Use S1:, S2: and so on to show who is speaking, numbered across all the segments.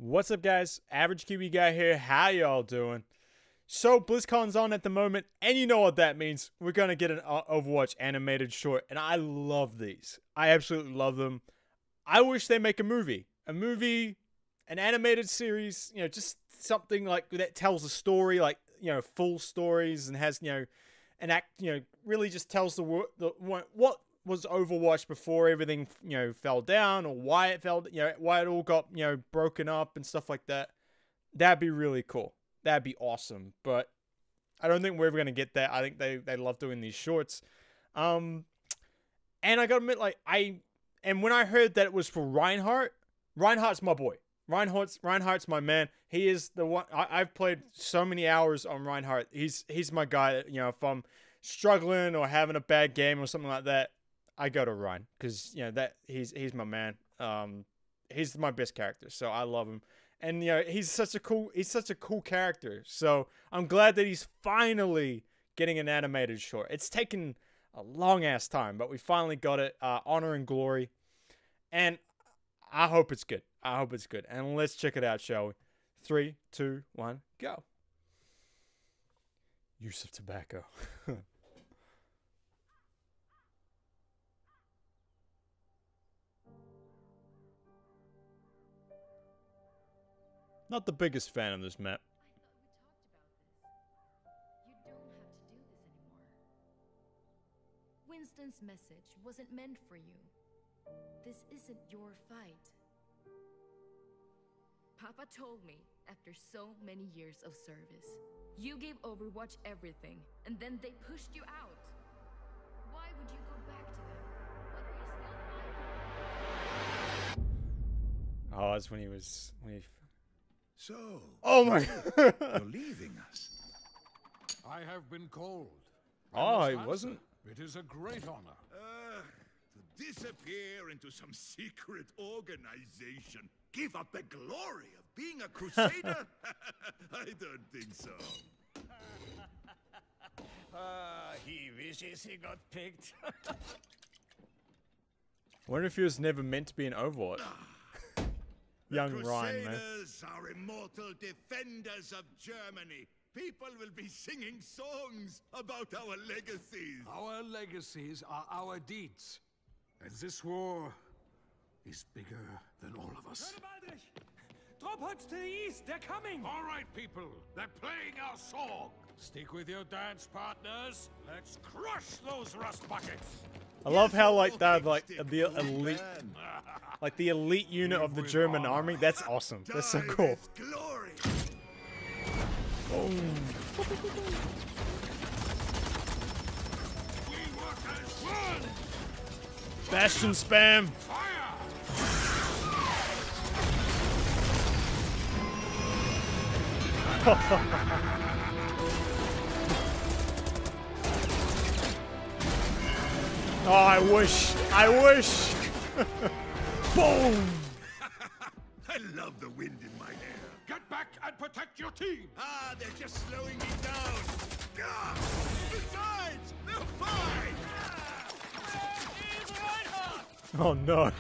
S1: What's up, guys? Average Kiwi Guy here. How y'all doing? So, BlizzCon's on at the moment, and you know what that means. We're gonna get an Overwatch animated short, and I love these. I absolutely love them. I wish they make a movie. An animated series, just something like that tells a story, like, full stories, and has, an act, really just tells what was Overwatch before everything, fell down, or why it fell, why it all got, broken up and stuff like that. That'd be really cool. That'd be awesome. But I don't think we're ever going to get that. I think they love doing these shorts. And I gotta admit, and when I heard that it was for Reinhardt, Reinhardt's my boy. Reinhardt's my man. He is the one. I've played so many hours on Reinhardt. He's my guy that, if I'm struggling or having a bad game or something like that, I go to Rein, because he's my man. He's my best character, so I love him. And he's such a cool character. So I'm glad that he's finally getting an animated short. It's taken a long ass time, but we finally got it. Honor and Glory, and I hope it's good. And let's check it out, shall we? 3, 2, 1, go. Use of tobacco. Not the biggest fan of this map.
S2: You don't have to do this anymore. Winston's message wasn't meant for you. This isn't your fight. Papa told me, after so many years of service, you gave Overwatch everything, and then they pushed you out. Why would you go back to them? What were you still fighting?
S1: Oh, that's when he was...
S3: So,
S1: oh my God.
S3: You're leaving us.
S4: I have been called.
S1: Oh, he wasn't?
S4: It is a great honor.
S3: To disappear into some secret organization. Give up the glory of being a crusader? I don't think so.
S5: He wishes he got picked.
S1: Wonder if he was never meant to be an Overwatch. Young Ryan, man.
S3: Crusaders are immortal defenders of Germany. People will be singing songs about our legacies.
S4: Our legacies are our deeds. And this war is bigger than all of us.
S5: Drop huts to the east, they're coming!
S4: All right, people, they're playing our song. Stick with your dance partners. Let's crush those rust buckets.
S1: I love how the elite unit of the German army. That's awesome. That's so cool.
S3: Glory.
S1: Boom.
S4: We work as one.
S1: Bastion spam.
S4: Fire!
S1: Oh, I wish. Boom.
S3: I love the wind in my hair.
S4: Get back and protect your team.
S3: They're just slowing me down. Besides, they're fine.
S1: Oh no.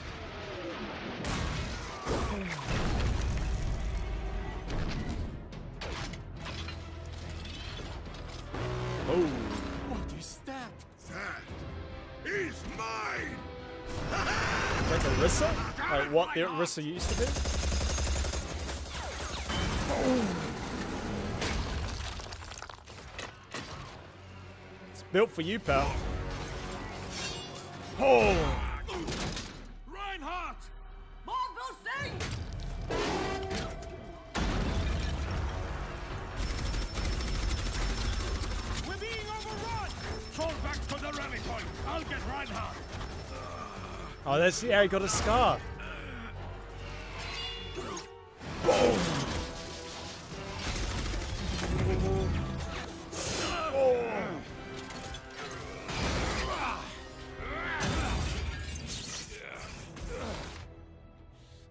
S1: Oh.
S5: What is that?
S3: That is mine.
S1: Like Orisa? Like what the Orisa used to be? It's built for you, pal. Oh!
S4: Reinhardt!
S5: Marvel sings!
S4: We're being overrun! Fall back to the rally point. I'll get Reinhardt.
S1: Oh, that's yeah, he got a scar. Boom!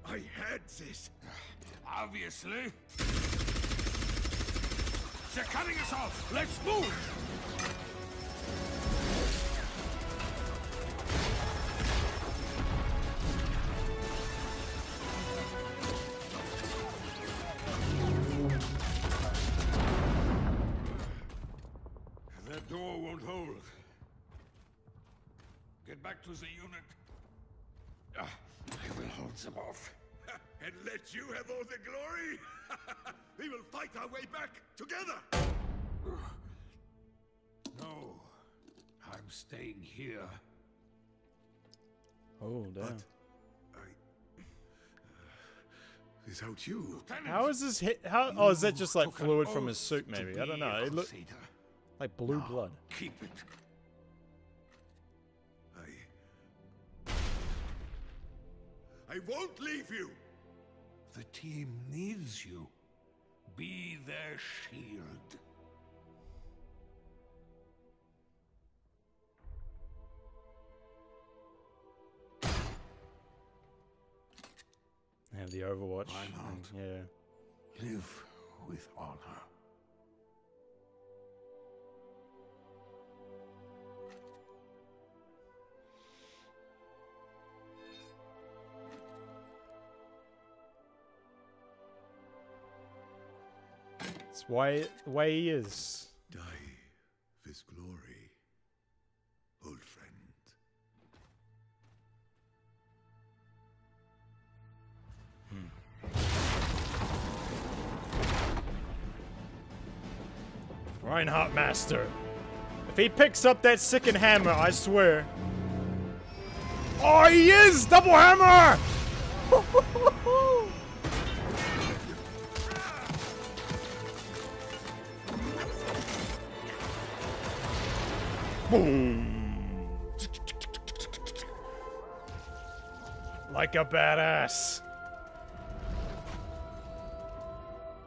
S3: I had this.
S4: Obviously. They're cutting us off. Let's move! back to the unit. I will hold them off.
S3: And let you have all the glory? We will fight our way back together!
S4: No, I'm staying here.
S1: Oh, damn.
S3: Without you...
S1: How is this hit? How? Oh, is that just like fluid from his suit, maybe? I don't know. It looked like blue blood.
S4: Keep it.
S3: I won't leave you!
S4: The team needs you. Be their shield.
S1: Have the Overwatch.
S4: Reinhardt.
S1: Yeah.
S4: Live with honor.
S1: It's the way he is.
S3: Die with glory, old friend.
S1: Reinhardt Master. If he picks up that second hammer, I swear. Oh, he is! Double hammer! Boom! Like a badass.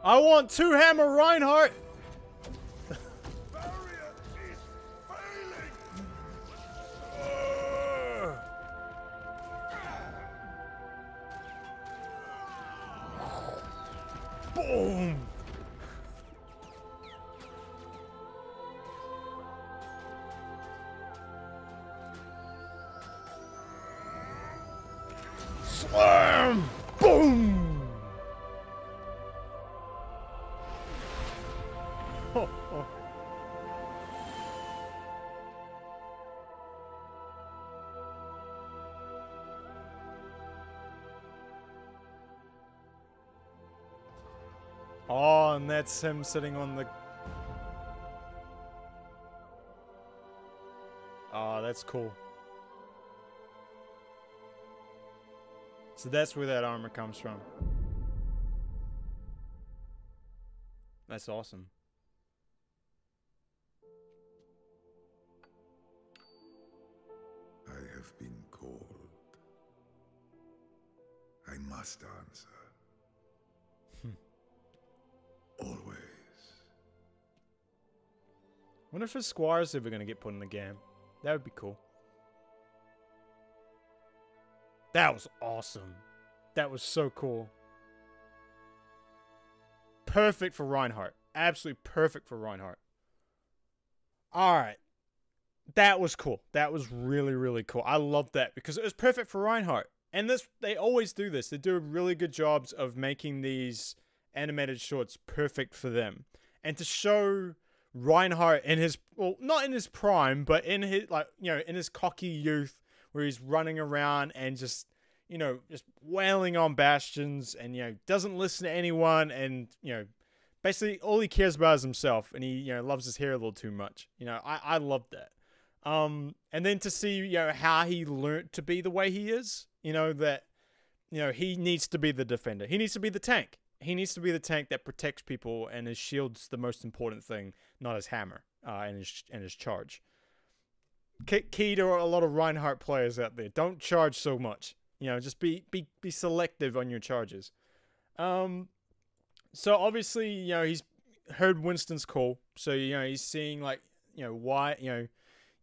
S1: I want two hammer Reinhardt.
S3: Barrier is failing!
S1: Boom! Slam! Boom! Oh, oh. Oh, and that's him sitting on the... Oh, that's cool. So that's where that armor comes from. That's awesome.
S3: I have been called. I must answer. Always.
S1: Wonder if his squire's ever gonna get put in the game. That would be cool. That was awesome. That was so cool. Perfect for Reinhardt. Absolutely perfect for Reinhardt. Alright. That was cool. That was really, really cool. I love that because it was perfect for Reinhardt. And this, they always do this. They do really good jobs of making these animated shorts perfect for them. And to show Reinhardt in his, well, not in his prime, but in his, like, you know, in his cocky youth, where he's running around and just, you know, just wailing on bastions and, you know, doesn't listen to anyone and, you know, basically all he cares about is himself and he, you know, loves his hair a little too much. You know, I love that. And then to see, you know, how he learnt to be the way he is, you know, that, you know, he needs to be the defender. He needs to be the tank. He needs to be the tank that protects people, and his shield's the most important thing, not his hammer, and his charge. Key to a lot of Reinhardt players out there. Don't charge so much. You know, just be selective on your charges. So obviously, you know, he's heard Winston's call. So, you know, he's seeing, like, you know, why, you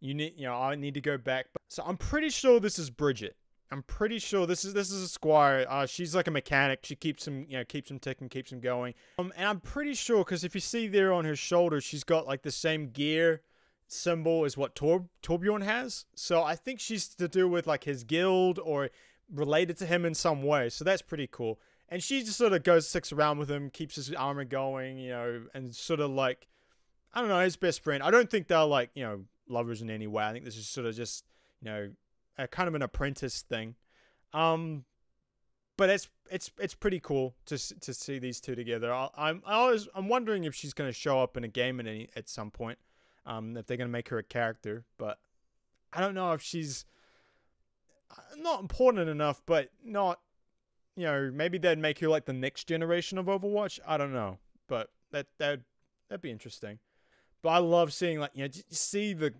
S1: know, I need to go back. So I'm pretty sure this is Bridget. I'm pretty sure this is a squire. She's like a mechanic. She keeps him, you know, keeps him ticking, keeps him going. And I'm pretty sure, because if you see there on her shoulder, she's got like the same gear symbol as what Torbjorn has. So I think she's to do with like his guild or related to him in some way. So that's pretty cool. And she just sort of sticks around with him, keeps his armor going, you know, and sort of like, I don't know, his best friend. I don't think they're like, you know, lovers in any way. I think this is sort of just, you know, a kind of an apprentice thing. But it's pretty cool to see these two together. I'm wondering if she's gonna show up in a game at some point. If they're gonna make her a character, but I don't know if she's not important enough, but not, maybe they'd make her like the next generation of Overwatch. I don't know, but that'd be interesting. But I love seeing, like, see the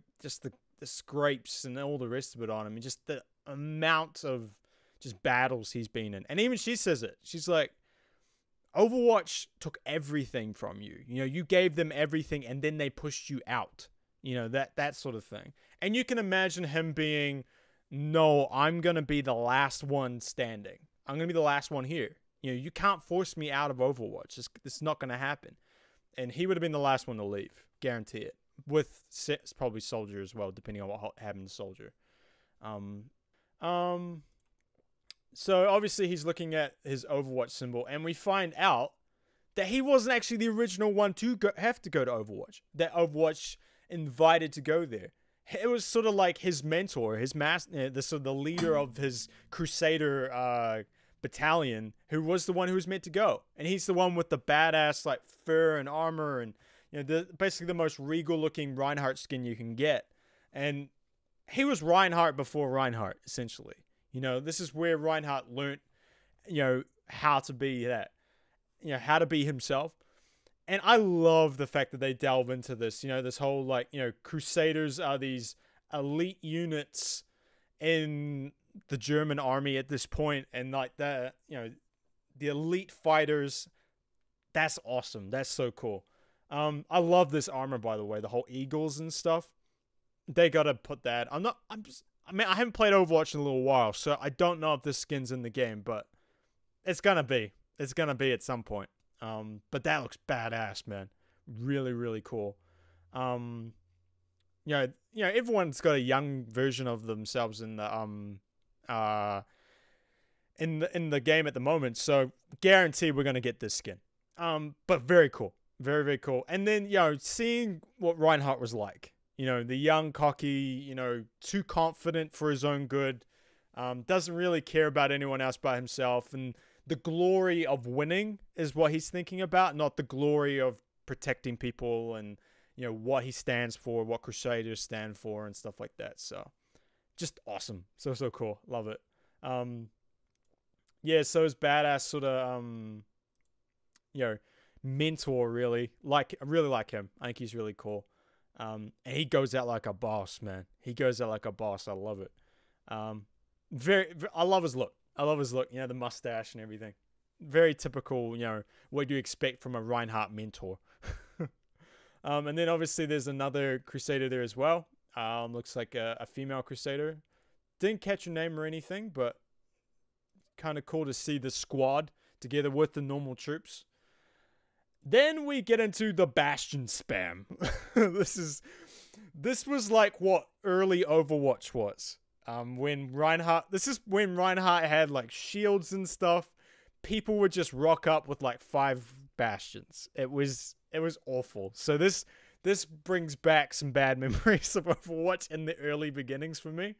S1: scrapes and all the rest of it on him, and just the amount of just battles he's been in. And even she says it. She's like, Overwatch took everything from you. You gave them everything, and then they pushed you out. That sort of thing. And you can imagine him being, no, I'm going to be the last one standing. I'm going to be the last one here. You can't force me out of Overwatch. This is not going to happen. And he would have been the last one to leave. Guarantee it. With probably Soldier as well, depending on what happened to Soldier. So obviously he's looking at his Overwatch symbol, and we find out that he wasn't actually the original one to have to go to Overwatch. That Overwatch invited to go there. It was sort of like his mentor, the leader of his Crusader battalion, who was the one who was meant to go. And he's the one with the badass like fur and armor and basically the most regal looking Reinhardt skin you can get. And he was Reinhardt before Reinhardt, essentially. This is where Reinhardt learnt, how to be that, how to be himself. And I love the fact that they delve into this, this whole, like, Crusaders are these elite units in the German army at this point, and like the elite fighters. That's awesome. That's so cool. I love this armor, by the way, the whole eagles and stuff. They gotta put that. I haven't played Overwatch in a little while, so I don't know if this skin's in the game, but it's gonna be. It's gonna be at some point. But that looks badass, man. Really, really cool. Everyone's got a young version of themselves in the in the game at the moment, so guarantee we're gonna get this skin. But very cool. Very, very cool. And then, seeing what Reinhardt was like. The young, cocky, too confident for his own good. Doesn't really care about anyone else but himself. And the glory of winning is what he's thinking about, not the glory of protecting people and, what he stands for, what Crusaders stand for and stuff like that. So, just awesome. So, so cool. Love it. Yeah, so his badass sort of, mentor, really. I really like him. I think he's really cool. And he goes out like a boss, man. He goes out like a boss. I love it. I love his look. The mustache and everything. Very typical, what do you expect from a Reinhardt mentor. And then obviously there's another Crusader there as well. Looks like a female Crusader. Didn't catch her name or anything, but kind of cool to see the squad together with the normal troops. Then we get into the Bastion spam. This was like what early Overwatch was. This is when Reinhardt had like shields and stuff. People would just rock up with like 5 Bastions. It was awful. So this brings back some bad memories of Overwatch in the early beginnings for me.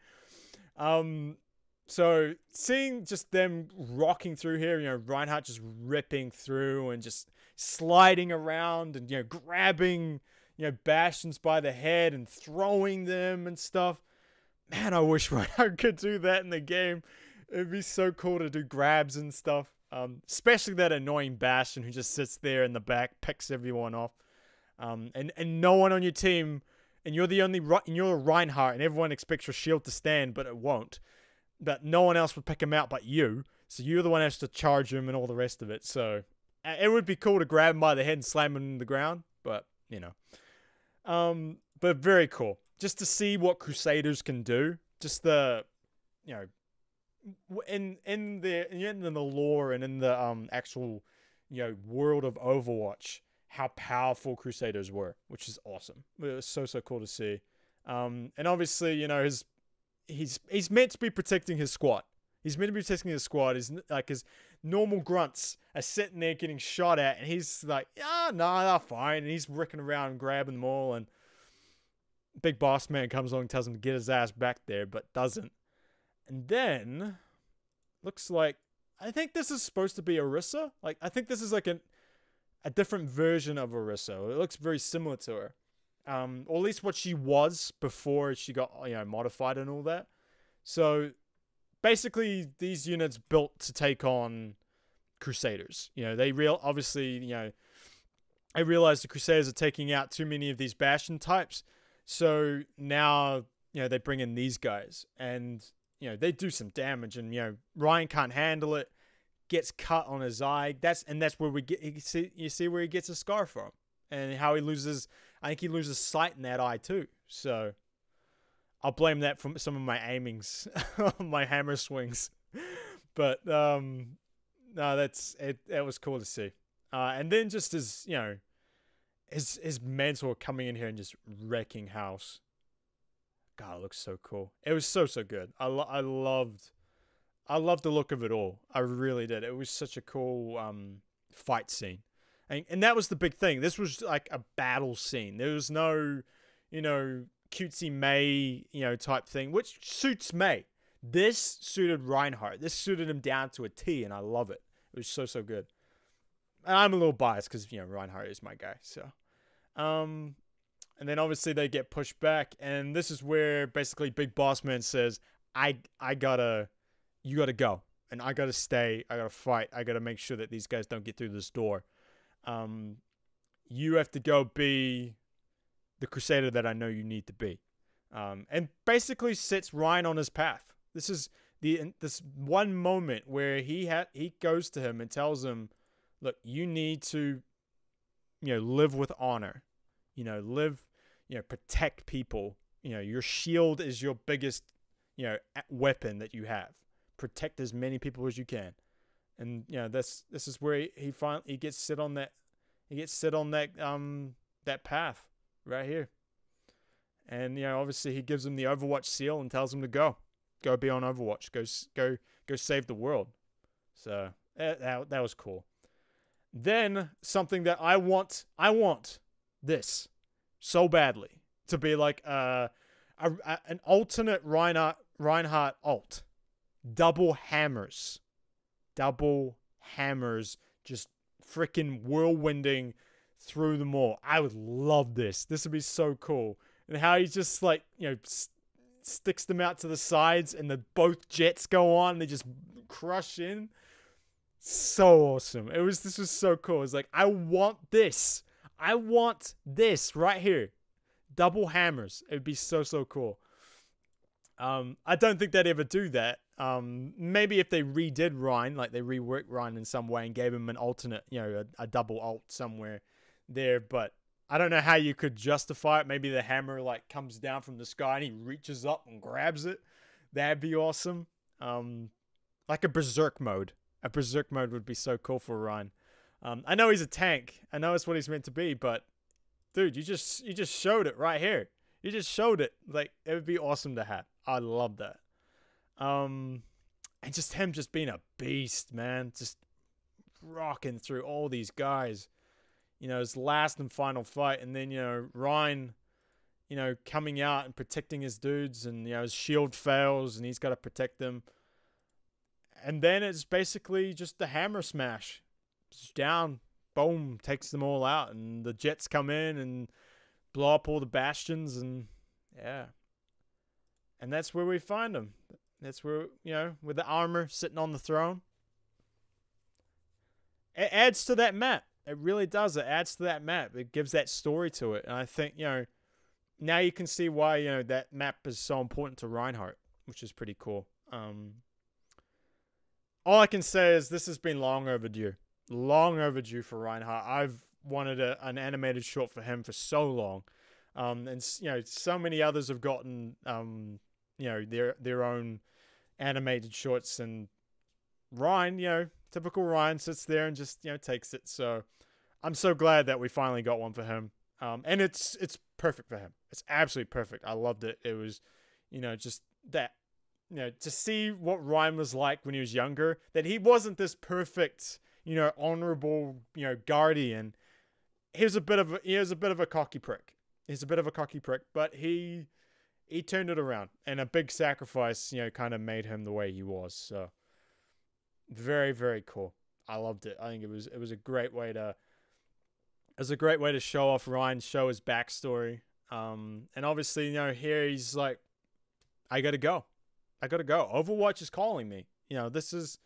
S1: So seeing just them rocking through here, Reinhardt just ripping through and just sliding around and, grabbing, Bastions by the head and throwing them and stuff. Man, I wish Reinhardt could do that in the game. It'd be so cool to do grabs and stuff. Especially that annoying Bastion who just sits there in the back, picks everyone off. And no one on your team, and you're you're Reinhardt, and everyone expects your shield to stand, but it won't. But no one else would pick him out but you. So you're the one who has to charge him and all the rest of it. So it would be cool to grab him by the head and slam him in the ground. But, but very cool. Just to see what Crusaders can do. Just the, in the lore and in the he'll world of Overwatch, how powerful Crusaders were, which is awesome. It was so, so cool to see. And obviously, he's meant to be protecting his squad. He's meant to be protecting his squad. His normal grunts are sitting there getting shot at, and he's like, they're fine. And he's ricking around and grabbing them all, and big boss man comes along and tells him to get his ass back there, but doesn't. And then, looks like, I think this is supposed to be Orisa. Like, I think this is like a different version of Orisa. It looks very similar to her. Or at least what she was before she got, modified and all that. So, basically, these units built to take on Crusaders. They obviously, I realized the Crusaders are taking out too many of these Bastion types. So, now, they bring in these guys. And, they do some damage. And, Ryan can't handle it. Gets cut on his eye. That's where you see where he gets a scar from. And how he loses, I think he loses sight in that eye too. So, I'll blame that for some of my aimings, my hammer swings. But, no, that's it. That was cool to see. And then just his mentor coming in here and just wrecking house. God, it looks so cool. It was so good. I loved the look of it all. I really did. It was such a cool fight scene. And that was the big thing. This was like a battle scene. There was no, cutesy May, type thing, which suits May. This suited Reinhardt. This suited him down to a T, and I love it. It was so good. And I'm a little biased because, Reinhardt is my guy. So, and then obviously they get pushed back, and this is where basically Big Boss Man says, you gotta go, and I gotta stay, I gotta fight, I gotta make sure that these guys don't get through this door. You have to go be the Crusader that I know you need to be. And basically sets Ryan on his path. This is this one moment where he goes to him and tells him, look, you need to, live with honor, protect people. Your shield is your biggest, weapon that you have. Protect as many people as you can. And, this is where he gets sit on that, that path right here. And, obviously he gives him the Overwatch seal and tells him to go be on Overwatch, go save the world. So that was cool. Then something that I want this so badly to be like an alternate Reinhardt alt. Double hammers, just freaking whirlwinding through them all. I would love this. This would be so cool. And how he just like, sticks them out to the sides and both jets go on and they just crush in. So awesome. This was so cool. It's like, I want this. I want this right here. Double hammers. It would be so cool. I don't think they'd ever do that. Maybe if they redid Ryan, like they reworked Ryan in some way and gave him an alternate, a double alt somewhere there. But I don't know how you could justify it. Maybe the hammer like comes down from the sky and he reaches up and grabs it. That'd be awesome. Like a berserk mode. A berserk mode would be so cool for Ryan. I know he's a tank. I know it's what he's meant to be, but dude, you just showed it right here. You just showed it. Like, it would be awesome to have. I love that. And just him just being a beast, man. Just rocking through all these guys. His last and final fight. And then, Ryan, coming out and protecting his dudes. And, his shield fails and he's got to protect them. And then it's basically just the hammer smash. Just down. Boom. Takes them all out. And the jets come in and blow up all the bastions. And, yeah. And that's where we find him. That's where, with the armor sitting on the throne. It adds to that map. It really does. It adds to that map. It gives that story to it. And I think, now you can see why, that map is so important to Reinhardt, which is pretty cool. All I can say is this has been long overdue. Long overdue for Reinhardt. I've wanted an animated short for him for so long. And, so many others have gotten, their own animated shorts, and Ryan, typical Ryan sits there and just, takes it. So I'm so glad that we finally got one for him. And it's perfect for him. It's absolutely perfect. I loved it. It was, just that, to see what Ryan was like when he was younger, that he wasn't this perfect, honorable, guardian. He was a bit of a cocky prick. He's a bit of a cocky prick, but he he turned it around, and a big sacrifice, you know, kind of made him the way he was. So very, very cool. I loved it. I think it was a great way to show off Ryan, show his backstory. And obviously, you know, here he's like, I gotta go. Overwatch is calling me. You know, this is,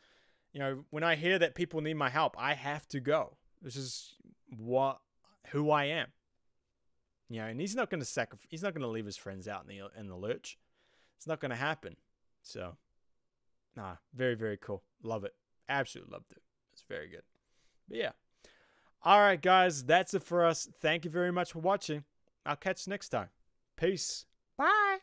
S1: you know, when I hear that people need my help, I have to go. This is who I am. You know, and he's not gonna leave his friends out in the lurch. It's not gonna happen. So, nah, very, very cool. Love it. Absolutely loved it. It's very good. But yeah. All right, guys, that's it for us. Thank you very much for watching. I'll catch you next time. Peace. Bye.